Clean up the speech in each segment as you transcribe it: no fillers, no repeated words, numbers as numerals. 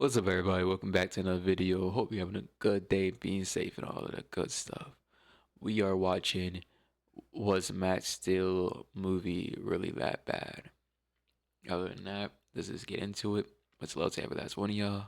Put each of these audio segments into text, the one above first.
What's up, everybody? Welcome back to another video. Hope you're having a good day, being safe, and all of that good stuff. We are watching Was Matt Still movie really that bad? Other than that, let's just get into it. Much love to every last one of y'all.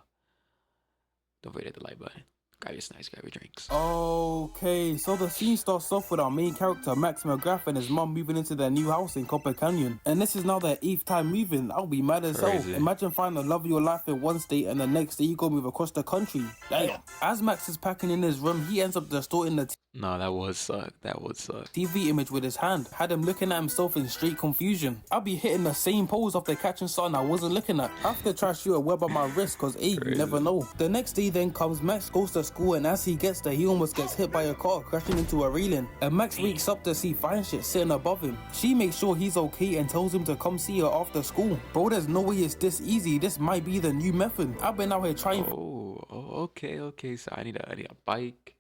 Don't forget to hit the like button. Grab your snacks, grab your drinks. Okay, so the scene starts off with our main character Max McGrath and his mum moving into their new house in Copper Canyon. And this is now their 8th time moving. I'll be mad as hell. Crazy. Imagine finding the love of your life in one state and the next day you go move across the country. Damn. As Max is packing in his room, he ends up distorting the No, that would suck. That would suck. TV image with his hand, had him looking at himself in straight confusion. I'll be hitting the same pose after catching something I wasn't looking at. I have to try to shoot a web on my wrist cause you never know. The next day then comes, Max goes to school and as he gets there he almost gets hit by a car crashing into a railing. And Max wakes up to see fine shit sitting above him. She makes sure he's okay and tells him to come see her after school. Bro, there's no way it's this easy. This might be the new method. I've been out here trying. Okay. So I need a bike.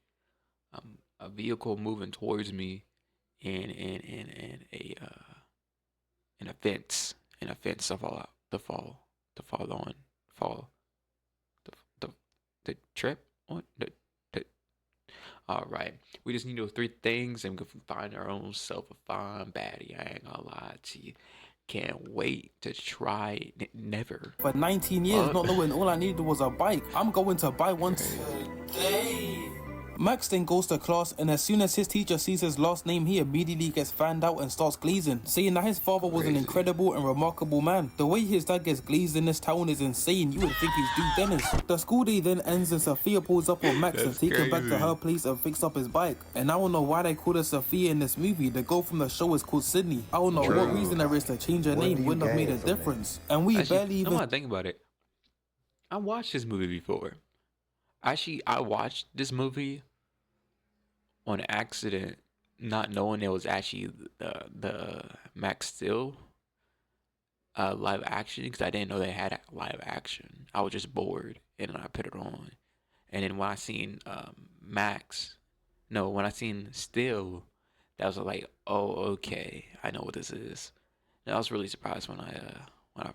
A vehicle moving towards me, and a fence to trip on the. All right, we just need those three things, and we can find our own self a fine baddie. I ain't gonna lie to you. Can't wait to try it. Never. For 19 years, not knowing all I needed was a bike. I'm going to buy one today. Max then goes to class and as soon as his teacher sees his last name, he immediately gets fanned out and starts glazing, saying that his father was an incredible and remarkable man. The way his dad gets glazed in this town is insane. You would think he's Duke Dennis. The school day then ends and Sophia pulls up on Max and takes him back to her place and fix up his bike. And I don't know why they called her Sophia in this movie. The girl from the show is called Sydney. I don't know what reason there is to change her name. Wouldn't have made a difference. And we barely even... I'm not thinking about it. I watched this movie before. Actually, I watched this movie on accident, not knowing it was actually the Max Steel live action, because I didn't know they had live action. I was just bored and I put it on, and then when I seen when I seen Steel, that was like, oh, okay, I know what this is. And I was really surprised when I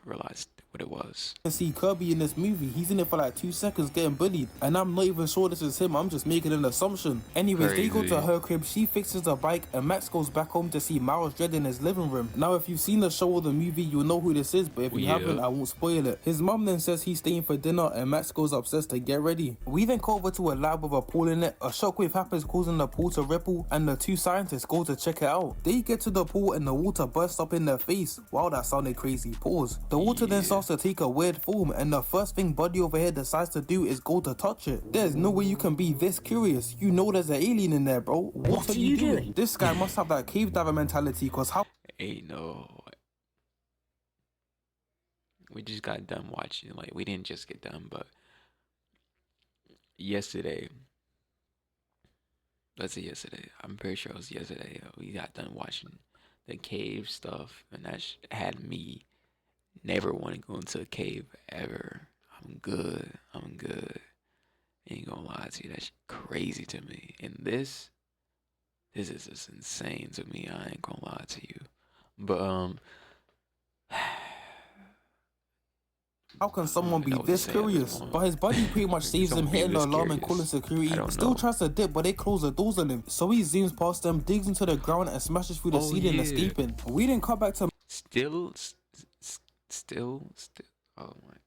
realized what it was. See Kirby in this movie, he's in it for like 2 seconds getting bullied, and I'm not even sure this is him. I'm just making an assumption. Anyways, They go to her crib, she fixes the bike, and Max goes back home to see Miles Dredd in his living room. Now if you've seen the show or the movie, you'll know who this is, but if you haven't, I won't spoil it. His mom then says he's staying for dinner and Max goes upstairs to get ready. We then go over to a lab with a pool in it. A shockwave happens causing the pool to ripple, and the two scientists go to check it out. They get to the pool and the water bursts up in their face. Wow, that sounded crazy. Pause. The water then starts to take a weird form, and the first thing Buddy over here decides to do is go to touch it. There's no way you can be this curious. You know there's an alien in there, bro. What are you doing? This guy must have that cave diver mentality, cause how... Hey, no. We just got done watching, like, we didn't just get done, but yesterday, I'm pretty sure it was yesterday, we got done watching the cave stuff, and that had me never want to go into a cave ever. I'm good. Ain't gonna lie to you, that's crazy to me. And this is just insane to me. I ain't gonna lie to you. But how can someone be this curious? But his buddy pretty much saves him, hitting the alarm and calling security. Still tries to dip, but they close the doors on him. So he zooms past them, digs into the ground, and smashes through the ceiling, escaping. We didn't cut back to Still. Oh my!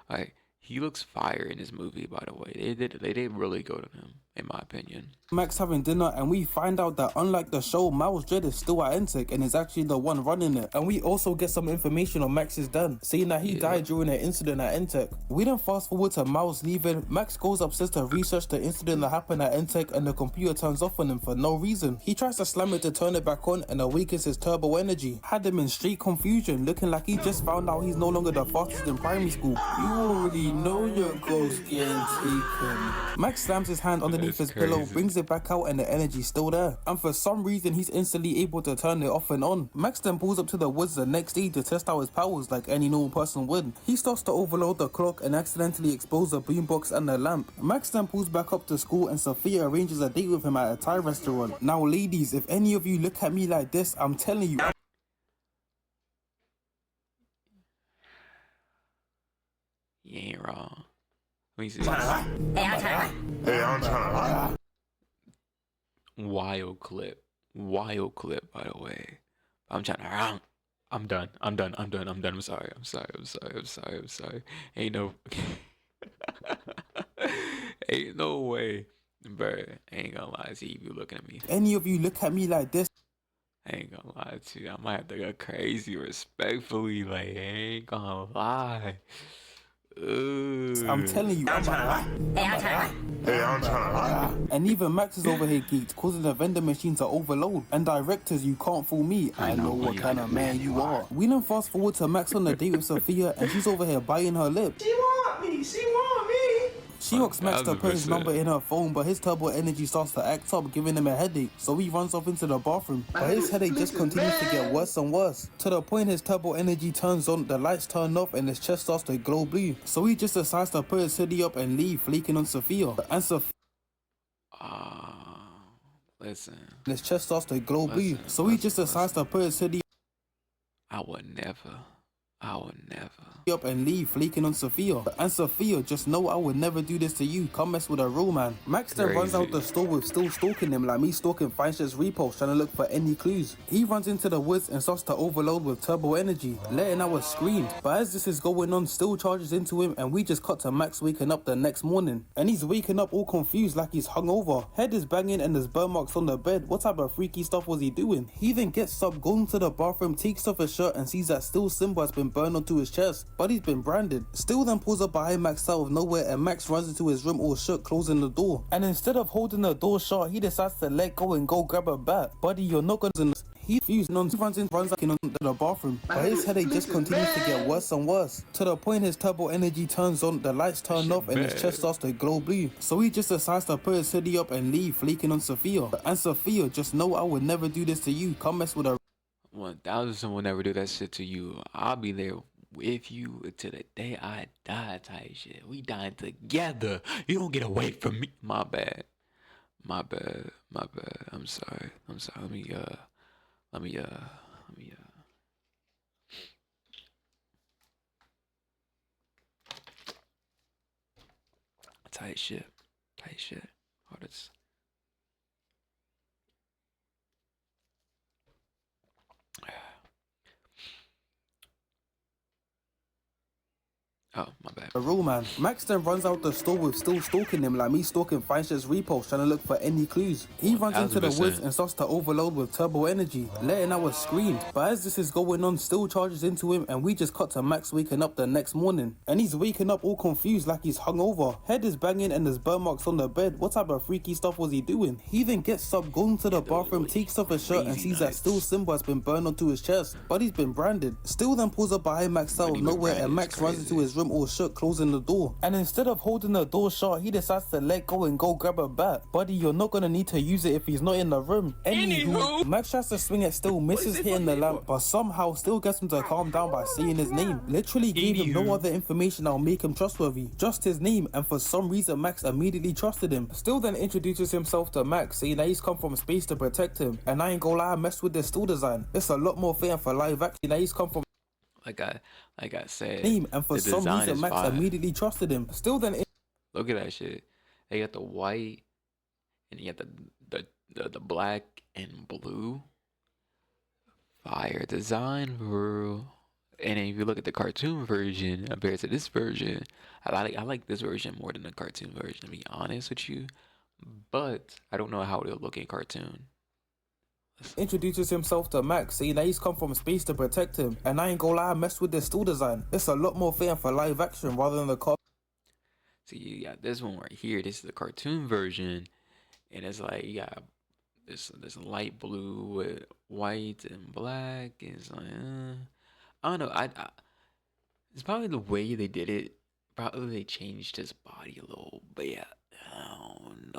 Like, he looks fire in this movie. By the way, they did really good on him, in my opinion. Max having dinner, and we find out that unlike the show, Miles Dredd is still at Intech and is actually the one running it. And we also get some information on Max's dad, saying that he died during an incident at Intech. We then fast forward to Miles leaving. Max goes upstairs to research the incident that happened at Intech, and the computer turns off on him for no reason. He tries to slam it to turn it back on and awakens his turbo energy. Had him in straight confusion, looking like he just found out he's no longer the fastest in primary school. You already know your goal's getting taken. Max slams his hand underneath his pillow, brings it back out, and the energy's still there. And for some reason, he's instantly able to turn it off and on. Max then pulls up to the woods the next day to test out his powers like any normal person would. He starts to overload the clock and accidentally explodes the boombox and the lamp. Max then pulls back up to school and Sophia arranges a date with him at a Thai restaurant. Now ladies, if any of you look at me like this, I'm telling you... You ain't wrong. Let me see. Hey, I'm trying to. Wild clip. Wild clip, by the way. I'm trying to. I'm done. I'm done. I'm done. I'm done. I'm sorry. I'm sorry. I'm sorry. I'm sorry. I'm sorry. Ain't no. Ain't no way. Bruh, I ain't gonna lie to you. You looking at me. Any of you look at me like this, I ain't gonna lie to you. I might have to go crazy respectfully. Like, I ain't gonna lie. I'm telling you, I'm Hey, I'm trying to. and even Max is over here geeked, causing the vending machine to overload. And directors, you can't fool me. I know what kind of man you are. We then fast forward to Max on the date with Sophia, and she's over here biting her lip. She want me. She want me. She asks Max to put his 1000%. number in her phone, but his turbo energy starts to act up, giving him a headache. So he runs off into the bathroom. But his headache just continues to get worse and worse. To the point his turbo energy turns on, the lights turn off, and his chest starts to glow blue. So he just decides to put his hoodie up and leave, flaking on Sophia. And Sophia. Listen. His chest starts to glow blue. So he just decides to put his hoodie I would never up and leave, flaking on Sophia. And Sophia, just know I would never do this to you. Come mess with a real man. Max then runs out the store with still stalking him like me stalking Feinstein's repost, trying to look for any clues. He runs into the woods and starts to overload with turbo energy, letting out a scream. But as this is going on, still charges into him, and we just cut to Max waking up the next morning. And he's waking up all confused like he's hungover. Head is banging and there's burn marks on the bed. What type of freaky stuff was he doing? He then gets up, goes into the bathroom, takes off his shirt and sees that still symbol has been burned onto his chest, but he's been branded. Still then pulls up behind Max out of nowhere, and Max runs into his room all shook, closing the door. And instead of holding the door shut, he decides to let go and go grab a bat. Buddy, you're not gonna... He fused on, runs into the bathroom, but his headache just continues to get worse and worse. To the point his turbo energy turns on, the lights turn off, and his chest starts to glow blue. So he just decides to put his hoodie up and leave, flaking on Sophia. And Sophia, just know I would never do this to you. Come mess with a 1000 will never do that shit to you. I'll be there with you to the day I die type shit. We dying together. You don't get away from me. My bad. My bad. My bad. I'm sorry. I'm sorry. Let me tight shit. Tight shit. All this. Oh, my bad. a real man. Max then runs out the store with still stalking him like me stalking Feinstein's repost, trying to look for any clues. He runs into the 1000%. woods and starts to overload with turbo energy, letting out a scream. But as this is going on, still charges into him, and we just cut to Max waking up the next morning. And he's waking up all confused like he's hungover. Head is banging and there's burn marks on the bed. What type of freaky stuff was he doing? He then gets up, goes into the bathroom, takes off his shirt and sees that still symbol has been burned onto his chest, but he's been branded. Still then pulls up behind Max out of nowhere, and Max runs into his room all shook, closing the door. And instead of holding the door shut, he decides to let go and go grab a bat. Buddy, you're not gonna need to use it if he's not in the room. Anywho, Max tries to swing at Still, misses hitting the lamp, but somehow Still gets him to calm down by saying his name. Literally gave him no other information that'll make him trustworthy, just his name, and for some reason Max immediately trusted him. Still then introduces himself to Max, saying that he's come from space to protect him, and I ain't gonna lie, I messed with this Still design. It's a lot more fitting for live action. That he's come from Like I said, name, and for the some design reason is Max fire. immediately trusted him. Still then Look at that shit. They got the white, and you got the black and blue. Fire design, bro. And then if you look at the cartoon version compared to this version, I like this version more than the cartoon version, to be honest with you. But I don't know how it'll look in cartoon. introduces himself to Max, saying that he's come from space to protect him, and I ain't gonna lie, I messed with this Still design. It's a lot more fitting for live action rather than the See, you got this one right here. This is the cartoon version, and it's like you got this light blue with white and black. And it's like, I don't know. I it's probably the way they did it. Probably they changed his body a little bit. I don't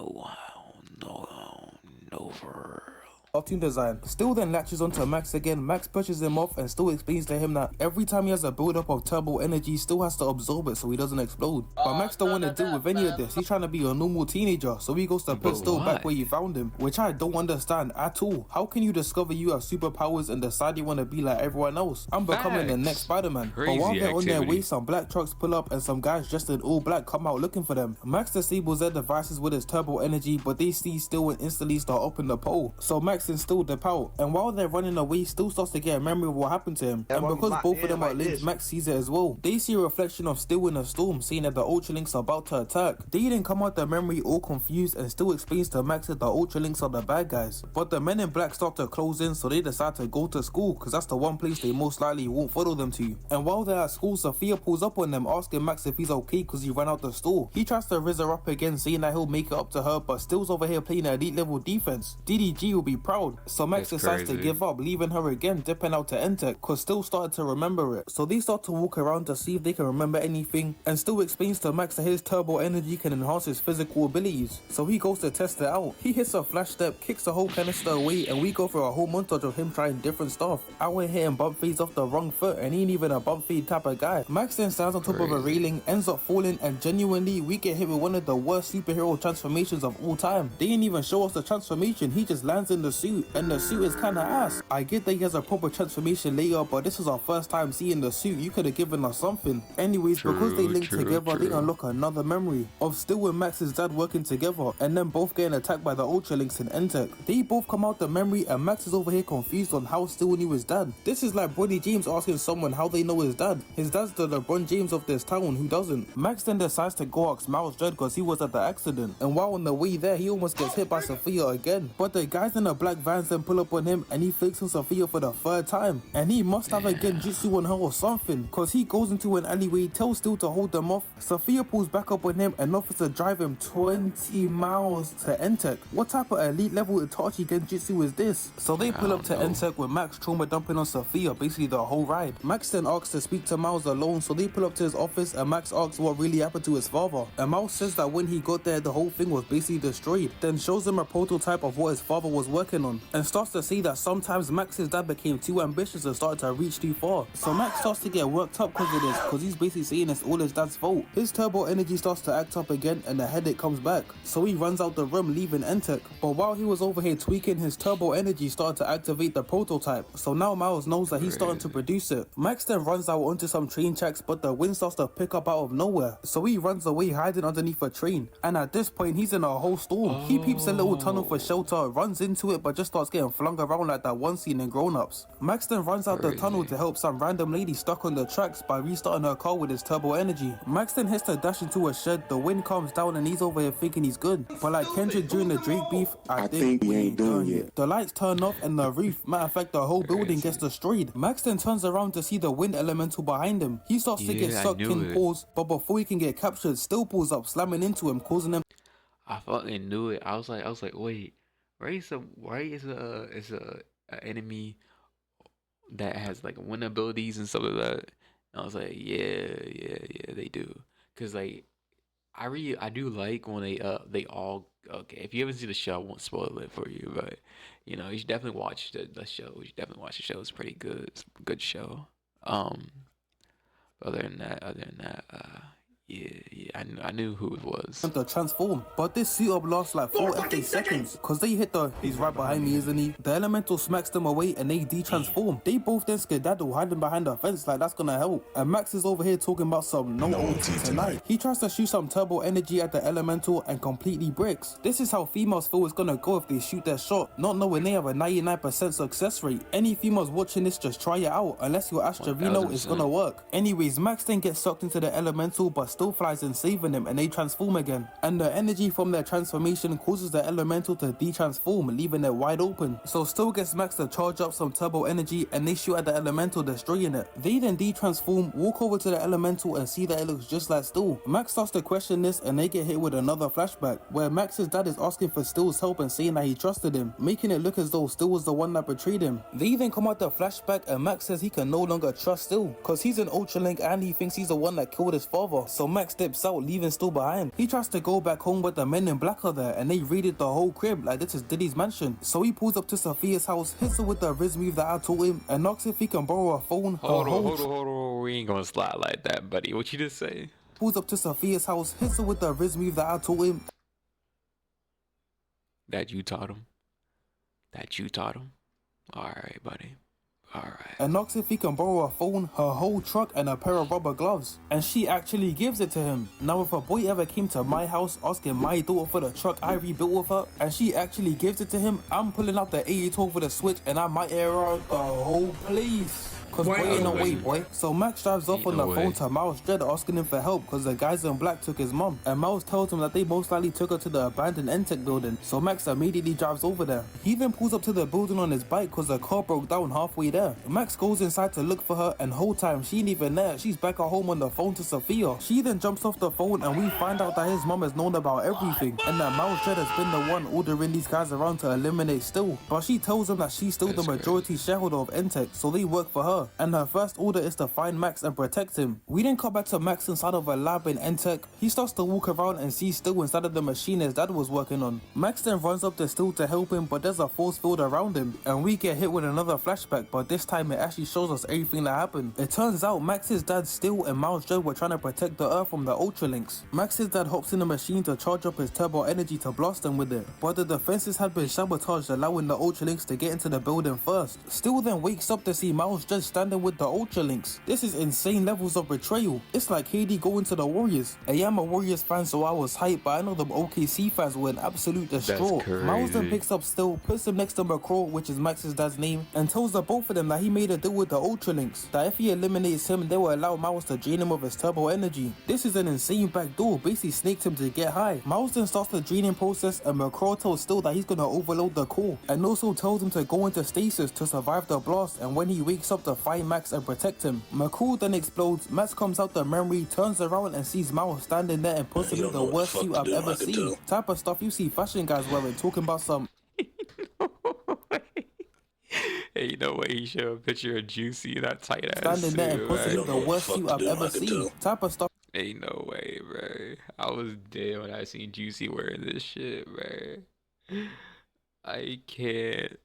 know for real. cartoon design. Still then latches onto Max again. Max pushes him off and still explains to him that every time he has a build-up of turbo energy, still has to absorb it so he doesn't explode. But Max don't want to deal with any of this. He's trying to be a normal teenager, so he goes to put Still back where you found him, which I don't understand at all. How can you discover you have superpowers and decide you want to be like everyone else? I'm becoming the next Spider-Man. But while they're on their way, some black trucks pull up and some guys dressed in all black come out looking for them. Max disables their devices with his turbo energy, but they see Still and instantly start up in the pole. So Max and Still dip out, and while they're running away, Still starts to get a memory of what happened to him. And because both of them are linked, Max sees it as well. They see a reflection of Still in a storm, saying that the Ultralinks are about to attack. They then come out the memory all confused and Still explains to Max that the Ultralinks are the bad guys. But the men in black start to close in, so they decide to go to school, because that's the one place they most likely won't follow them to. And while they're at school, Sophia pulls up on them, asking Max if he's okay because he ran out the store. He tries to rizz her up again, saying that he'll make it up to her, but Still's over here playing elite level defense. DDG will be proud, so Max decides to give up, leaving her again, dipping out to Entech, cause Still started to remember it. So they start to walk around to see if they can remember anything, and Still explains to Max that his turbo energy can enhance his physical abilities. So he goes to test it out. He hits a flash step, kicks the whole canister away, and we go through a whole montage of him trying different stuff. Out here hitting bump fades off the wrong foot, and he ain't even a bump fade type of guy. Max then stands on top of a railing, ends up falling, and genuinely we get hit with one of the worst superhero transformations of all time. They didn't even show us the transformation, he just lands in the suit, and the suit is kinda ass. I get that he has a proper transformation later, but this is our first time seeing the suit. You could have given us something. Anyways, because they link together, they unlock another memory of Still and Max's dad working together, and then both getting attacked by the Ultralinks in Entech. They both come out the memory, and Max is over here confused on how Still knew his dad. This is like Bronny James asking someone how they know his dad. His dad's the LeBron James of this town, who doesn't? Max then decides to go ask Miles Dread because he was at the accident, and while on the way there, he almost gets hit by Sophia again. But the guys in the black vans then pull up on him, and he fakes on Sophia for the third time, and he must have a genjutsu on her or something, cause he goes into an alleyway, tells Still to hold them off. Sophia pulls back up on him and offers to drive him 20 miles to Entech. What type of elite level Itachi genjutsu is this? So they pull up to Entech with Max trauma dumping on Sophia basically the whole ride. Max then asks to speak to Miles alone, so they pull up to his office, and Max asks what really happened to his father. And Miles says that when he got there, the whole thing was basically destroyed. Then shows him a prototype of what his father was working on, and starts to see that sometimes Max's dad became too ambitious and started to reach too far. So Max starts to get worked up because of this, because he's basically saying it's all his dad's fault. His turbo energy starts to act up again, and the headache comes back. So he runs out the room, leaving Entech. But while he was over here tweaking, his turbo energy started to activate the prototype. So now Miles knows that he's starting to produce it. Max then runs out onto some train tracks, but the wind starts to pick up out of nowhere. So he runs away, hiding underneath a train. And at this point, he's in a whole storm. He peeps a little tunnel for shelter, runs into it, but just starts getting flung around like that one scene in Grown Ups. Max then runs out the tunnel to help some random lady stuck on the tracks by restarting her car with his turbo energy. Max then hits to dash into a shed, the wind calms down, and he's over here thinking he's good. But like Kendrick during the Drake beef, I think we ain't done yet. The lights turn off and the roof, matter of fact the whole building gets destroyed. Max then turns around to see the wind elemental behind him. He starts to get sucked in pause, but before he can get captured, Still pulls up, slamming into him, causing him. I fucking knew it. I was like, wait, right? So is a enemy that has like wind abilities and stuff like that. And I was like, yeah, they do. Cause like, I do like when they all okay. If you haven't seen the show, I won't spoil it for you, but you know you should definitely watch the show. You should definitely watch the show. It's pretty good. It's a good show. Other than that, yeah, I knew who it was. To transform, but this suit up lasts like 4 FA seconds, cause they hit he's right behind me, isn't he? The elemental smacks them away and they de-transform. They both then skedaddle, hiding behind the fence like that's gonna help. And Max is over here talking about some no OT tonight. He tries to shoot some turbo energy at the elemental and completely breaks. This is how females feel it's gonna go if they shoot their shot, not knowing they have a 99% success rate. Any females watching this, just try it out, unless you're Astravino, it's gonna work. Anyways, Max then gets sucked into the elemental, but Still flies in saving him, and they transform again. And the energy from their transformation causes the elemental to de-transform, leaving it wide open. So Still gets Max to charge up some turbo energy, and they shoot at the elemental, destroying it. They then de-transform, walk over to the elemental, and see that it looks just like Still. Max starts to question this, and they get hit with another flashback, where Max's dad is asking for Still's help and saying that he trusted him, making it look as though Still was the one that betrayed him. They then come out the flashback, and Max says he can no longer trust Still, cause he's an Ultralink and he thinks he's the one that killed his father. So so Max dips out, leaving Stu behind. He tries to go back home, but the men in black are there and they raided the whole crib like this is Diddy's mansion. So he pulls up to Sophia's house, hits her with the Riz move that I taught him, and knocks if he can borrow a phone. Hold on. We ain't gonna slide like that, buddy. What you just say? Pulls up to Sophia's house, hits her with the Riz move that I taught him. That you taught him? That you taught him? Alright, buddy. Alright. And knocks if he can borrow a phone, her whole truck, and a pair of rubber gloves. And she actually gives it to him. Now if a boy ever came to my house asking my daughter for the truck I rebuilt with her, and she actually gives it to him, I'm pulling out the 8812 for the switch and I might air out the whole place. Cause boy ain't no way, boy. So Max drives off on the phone to Miles Dread asking him for help cause the guys in black took his mom. And Miles tells him that they most likely took her to the abandoned NTEC building. So Max immediately drives over there. He then pulls up to the building on his bike cause the car broke down halfway there. Max goes inside to look for her and whole time she ain't even there. She's back at home on the phone to Sophia. She then jumps off the phone and we find out that his mom has known about everything. And that Miles Dread has been the one ordering these guys around to eliminate Still. But she tells him that she's still the majority shareholder of NTEC, so they work for her. And her first order is to find Max and protect him. We then cut back to Max inside of a lab in NTEC. He starts to walk around and sees Still inside of the machine his dad was working on. Max then runs up to Still to help him, but there's a force field around him. And we get hit with another flashback, but this time it actually shows us everything that happened. It turns out Max's dad Still and Miles Dread were trying to protect the Earth from the Ultralinks. Max's dad hops in the machine to charge up his turbo energy to blast them with it. But the defenses had been sabotaged, allowing the Ultralinks to get into the building first. Still then wakes up to see Miles Dread standing with the Ultralinks. This is insane levels of betrayal. It's like KD going to the Warriors. I am a Warriors fan, so I was hyped, but I know them OKC fans were an absolute distraught. Miles then picks up Still, puts him next to McCraw, which is Max's dad's name, and tells the both of them that he made a deal with the Ultralinks, that if he eliminates him, they will allow Miles to drain him of his turbo energy. This is an insane backdoor, basically snaked him to get high. Miles then starts the draining process, and McCraw tells Still that he's gonna overload the core, and also tells him to go into stasis to survive the blast, and when he wakes up to find Max and protect him. McCall then explodes, Max comes out the memory, turns around and sees Miles standing there in possibly the worst suit I've ever seen. Type of stuff you see fashion guys wearing, talking about some... Hey, you know what? He showed a picture of Juicy in that tight ass standing there in possibly the worst suit I've ever seen. Type of stuff... Ain't no way, bro. I was dead when I seen Juicy wearing this shit, bro. I can't.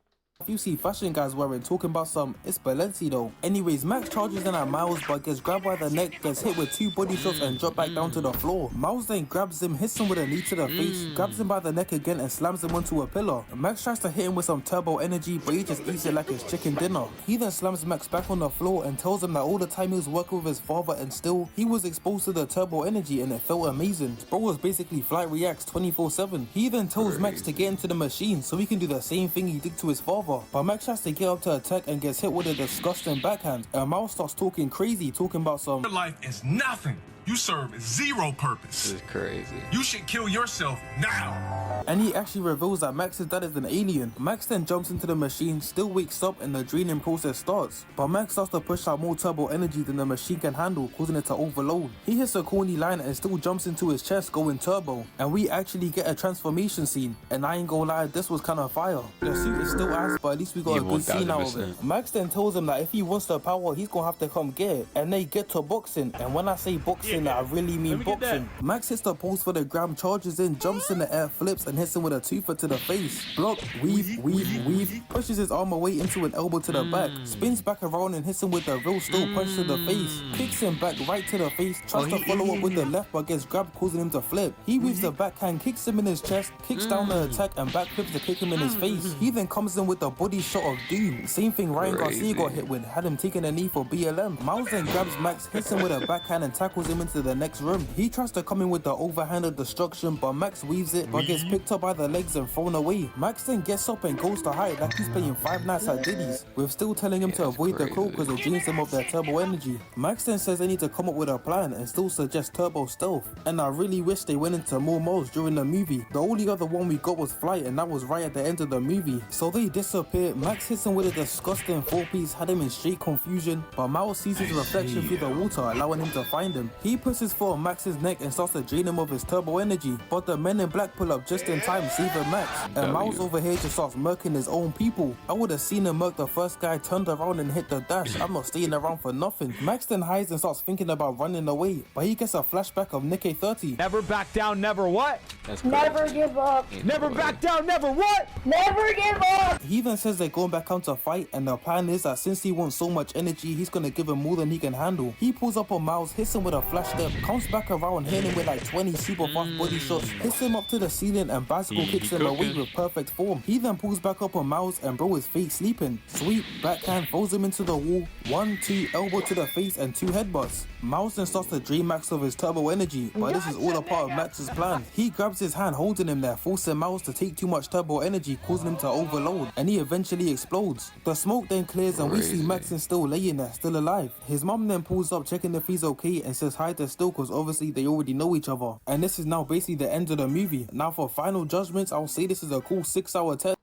You see fashion guys wearing, talking about some, it's Balenci though. Anyways, Max charges in at Miles but gets grabbed by the neck, gets hit with 2 body shots and dropped back down to the floor. Miles then grabs him, hits him with a knee to the face, grabs him by the neck again and slams him onto a pillar. Max tries to hit him with some turbo energy, but he just eats it like it's chicken dinner. He then slams Max back on the floor and tells him that all the time he was working with his father and Still, he was exposed to the turbo energy and it felt amazing. Bro was basically flight reacts 24/7. He then tells Max to get into the machine so he can do the same thing he did to his father. But Max tries to get up to attack and gets hit with a disgusting backhand. And Miles starts talking crazy, talking about some... Your life is nothing. You serve zero purpose. This is crazy. You should kill yourself now. And he actually reveals that Max's dad is an alien. Max then jumps into the machine, Still wakes up and the draining process starts. But Max starts to push out more turbo energy than the machine can handle, causing it to overload. He hits a corny line and Still jumps into his chest going turbo. And we actually get a transformation scene. And I ain't gonna lie, this was kind of fire. The suit is still ass, but at least we got a good scene out of it. Max then tells him that if he wants the power, he's gonna have to come get it. And they get to boxing. And when I say boxing, I really mean boxing. Max hits the post for the gram, charges in, jumps in the air, flips and hits him with a twofer to the face. Block, weave, pushes his arm away into an elbow to the back, spins back around and hits him with a real Still punch to the face, kicks him back right to the face, tries to follow up with the left but gets grabbed, causing him to flip. He weaves the backhand, kicks him in his chest, kicks down the attack and back flips to kick him in his face. He then comes in with the body shot of Doom. Same thing Ryan Garcia got hit with, had him taking a knee for BLM. Miles then grabs Max, hits him with a backhand and tackles him into the next room. He tries to come in with the overhand of destruction, but Max weaves it, but gets picked up by the legs and thrown away. Max then gets up and goes to hide like he's playing Five Nights at Diddy's, with Still telling him to avoid the crew because it drains them of their turbo energy. Max then says they need to come up with a plan and Still suggests turbo stealth. And I really wish they went into more modes during the movie. The only other one we got was Flight, and that was right at the end of the movie. So they disappear. Max hits him with a disgusting 4-piece, had him in straight confusion, but Miles sees his reflection through the water, allowing him to find him. He He puts his foot on Max's neck and starts to drain him of his turbo energy, but the men in black pull up just in time, saving Max. And Miles over here just starts murking his own people. I would have seen him murk the first guy, turned around and hit the dash. I'm not staying around for nothing. Max then hides and starts thinking about running away, but he gets a flashback of Nikkei 30. Never back down, never what? That's Never crazy. give up. Never back down, never what? Never give up. He then says they're going back out to fight, and the plan is that since he wants so much energy, he's gonna give him more than he can handle. He pulls up on Miles, hits him with a flash step, comes back around, hitting him with like 20 super fast body shots, hits him up to the ceiling, and bicycle kicks him away with perfect form. He then pulls back up on Miles, and bro is fake sleeping. Sweep, backhand, throws him into the wall, 1, 2, elbow to the face, and 2 headbutts. Miles then starts to drain Max of his turbo energy, but this is all a part of Max's plan. He grabs his hand, holding him there, forcing Miles to take too much turbo energy, causing him to overload, and he eventually explodes. The smoke then clears, and we see Max is still laying there, still alive. His mom then pulls up, checking if he's okay, and says hi to Still, cause obviously they already know each other. And this is now basically the end of the movie. Now for final judgments, I'll say this is a cool 6 out of 10.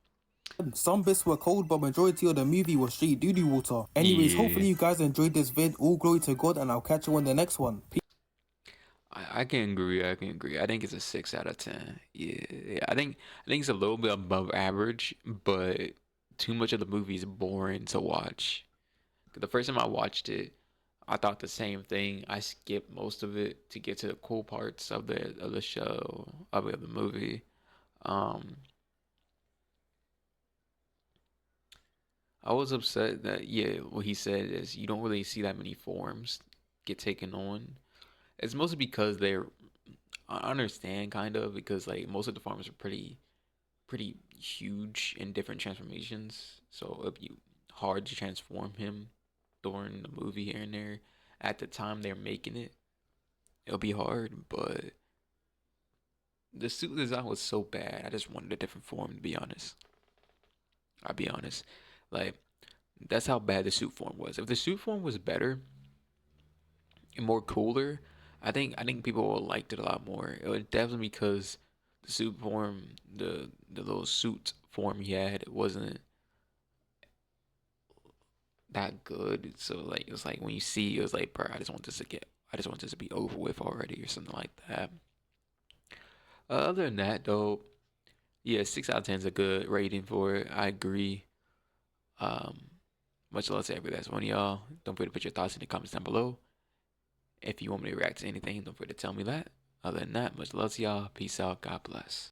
Some bits were cold, but majority of the movie was straight doo-doo water. Anyways, hopefully you guys enjoyed this vid. All glory to God, and I'll catch you on the next one. I can agree. I think it's a 6 out of 10. Yeah. I think it's a little bit above average, but too much of the movie is boring to watch. The first time I watched it, I thought the same thing. I skipped most of it to get to the cool parts of the show, of the movie. I was upset that what he said is you don't really see that many forms get taken on. It's mostly because I understand kind of, because like most of the forms are pretty huge in different transformations, so it'd be hard to transform him during the movie here and there. At the time they're making it, it'll be hard, but the suit design was so bad. I just wanted a different form, to be honest. I'll be honest. Like, that's how bad the suit form was. If the suit form was better and more cooler, I think people would have liked it a lot more. It was definitely because the suit form, the little suit form he had, it wasn't that good. So like it was like when you see it was like, bro, I just want this to be over with already, or something like that. Other than that though, yeah, 6 out of 10 is a good rating for it. I agree. Much love to every last one of y'all. Don't forget to put your thoughts in the comments down below. If you want me to react to anything, don't forget to tell me that. Other than that, much love to y'all. Peace out. God bless.